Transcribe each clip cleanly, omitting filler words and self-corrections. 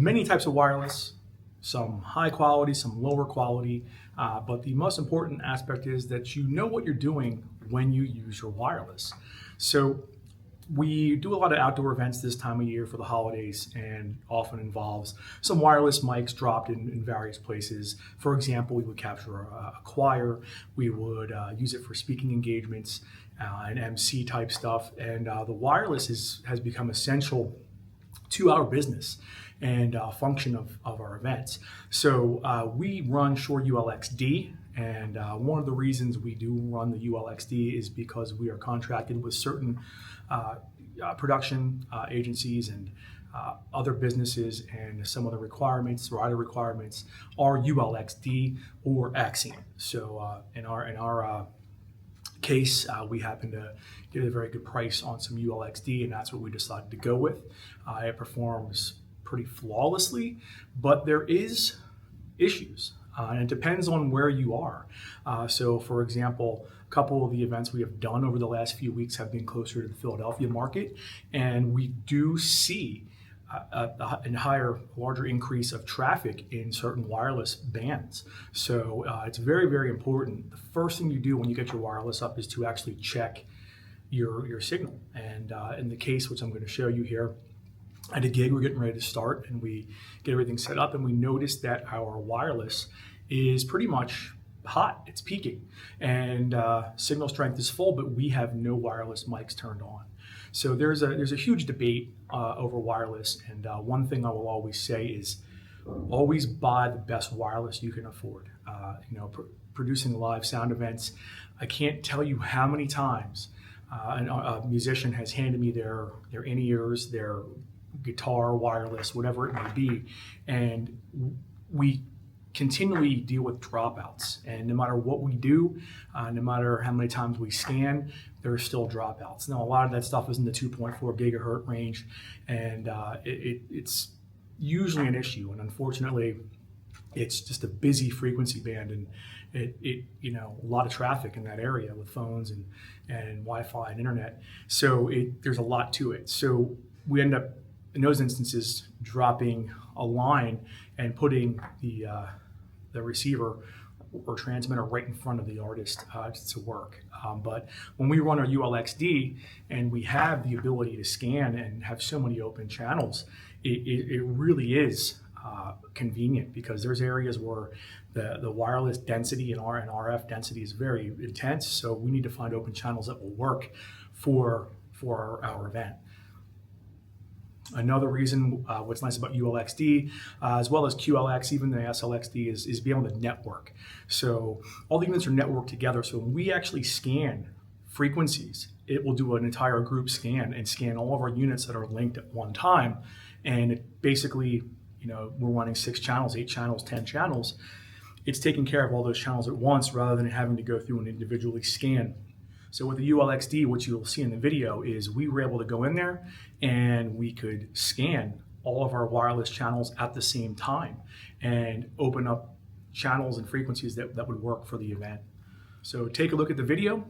many types of wireless, some high quality, some lower quality, but the most important aspect is that you know what you're doing when you use your wireless. So we do a lot of outdoor events this time of year for the holidays, and often involves some wireless mics dropped in various places. For example, we would capture a choir, we would use it for speaking engagements and MC type stuff, and the wireless has become essential to our business and function of our events. So we run Shure ULXD, and one of the reasons we do run the ULXD is because we are contracted with certain production agencies and other businesses, and some of the requirements, rider requirements, are ULXD or Axiom. So in our case, we happen to get a very good price on some ULXD, and that's what we decided to go with. It performs pretty flawlessly, but there is issues, and it depends on where you are. So for example, a couple of the events we have done over the last few weeks have been closer to the Philadelphia market, and we do see a larger increase of traffic in certain wireless bands. So it's very, very important. The first thing you do when you get your wireless up is to actually check your signal. And in the case which I'm going to show you here, at a gig we're getting ready to start, and we get everything set up, and we notice that our wireless is pretty much hot. It's peaking, and signal strength is full, but we have no wireless mics turned on. So there's a huge debate over wireless, and one thing I will always say is always buy the best wireless you can afford. Producing live sound events, I can't tell you how many times a musician has handed me their in-ears, their guitar wireless, whatever it may be, and we continually deal with dropouts. And no matter what we do, no matter how many times we scan, there are still dropouts. Now, a lot of that stuff is in the 2.4 gigahertz range, and it's usually an issue. And unfortunately, it's just a busy frequency band, and a lot of traffic in that area with phones and Wi-Fi and internet. So there's a lot to it. So we end up, in those instances, dropping a line and putting the receiver or transmitter right in front of the artist to work. But when we run our ULXD and we have the ability to scan and have so many open channels, it really is convenient, because there's areas where the wireless density and RF density is very intense. So we need to find open channels that will work for our event. Another reason, what's nice about ULXD, as well as QLX, even the SLXD, is being able to network. So all the units are networked together. So when we actually scan frequencies, it will do an entire group scan and scan all of our units that are linked at one time. And it basically, we're running 6 channels, 8 channels, 10 channels. It's taking care of all those channels at once rather than having to go through and individually scan. So with the ULXD, what you'll see in the video is we were able to go in there and we could scan all of our wireless channels at the same time and open up channels and frequencies that would work for the event. So take a look at the video.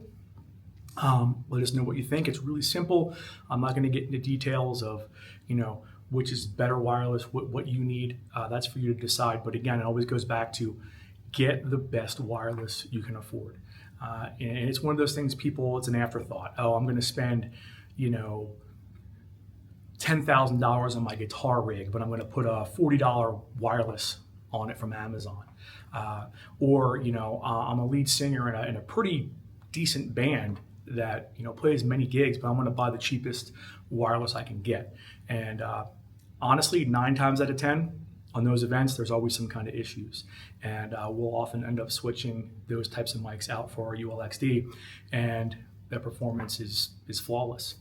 Let us know what you think. It's really simple. I'm not going to get into details of, which is better wireless, what you need. That's for you to decide. But again, it always goes back to get the best wireless you can afford. And it's one of those things it's an afterthought. Oh, I'm going to spend, $10,000 on my guitar rig, but I'm going to put a $40 wireless on it from Amazon. Or, I'm a lead singer in a pretty decent band that, plays many gigs, but I'm going to buy the cheapest wireless I can get. And honestly, 9 times out of 10, on those events, there's always some kind of issues, and we'll often end up switching those types of mics out for our ULXD, and the performance is flawless.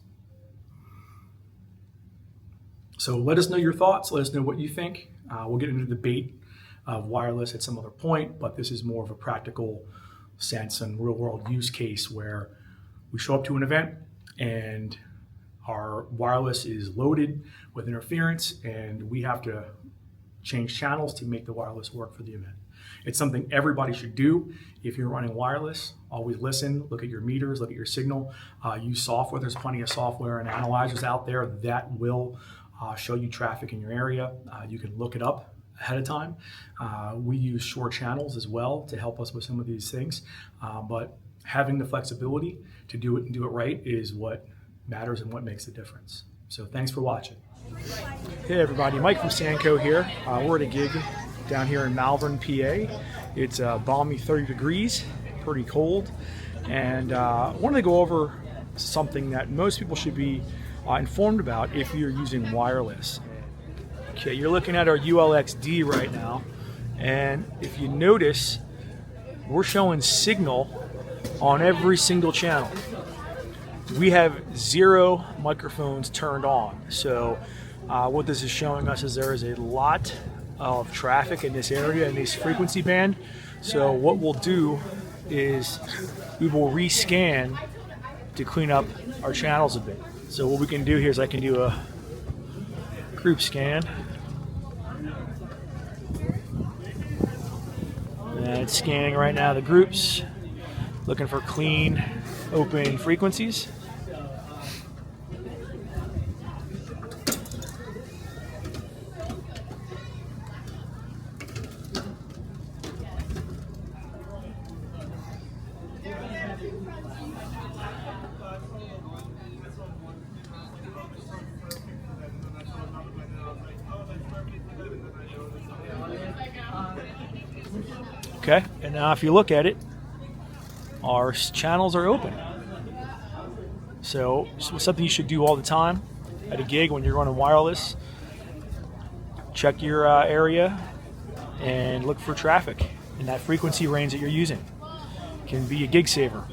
So let us know your thoughts. Let us know what you think. We'll get into the debate of wireless at some other point, but this is more of a practical sense and real-world use case where we show up to an event and our wireless is loaded with interference, and we have to change channels to make the wireless work for the event. It's something everybody should do. If you're running wireless, always listen, look at your meters, look at your signal, use software. There's plenty of software and analyzers out there that will show you traffic in your area. You can look it up ahead of time. We use Shure channels as well to help us with some of these things, but having the flexibility to do it and do it right is what matters and what makes the difference. So thanks for watching. Hey everybody, Mike from SanCo here. We're at a gig down here in Malvern, PA. It's balmy 30 degrees, pretty cold, and I wanted to go over something that most people should be informed about if you're using wireless. Okay, you're looking at our ULXD right now, and if you notice, we're showing signal on every single channel. We have 0 microphones turned on, so what this is showing us is there is a lot of traffic in this area, in this frequency band. So what we'll do is we will rescan to clean up our channels a bit. So what we can do here is I can do a group scan. And it's scanning right now the groups, looking for clean, open frequencies. Okay, and now if you look at it, our channels are open. So something you should do all the time at a gig when you're running wireless. Check your area and look for traffic in that frequency range that you're using. It can be a gig saver.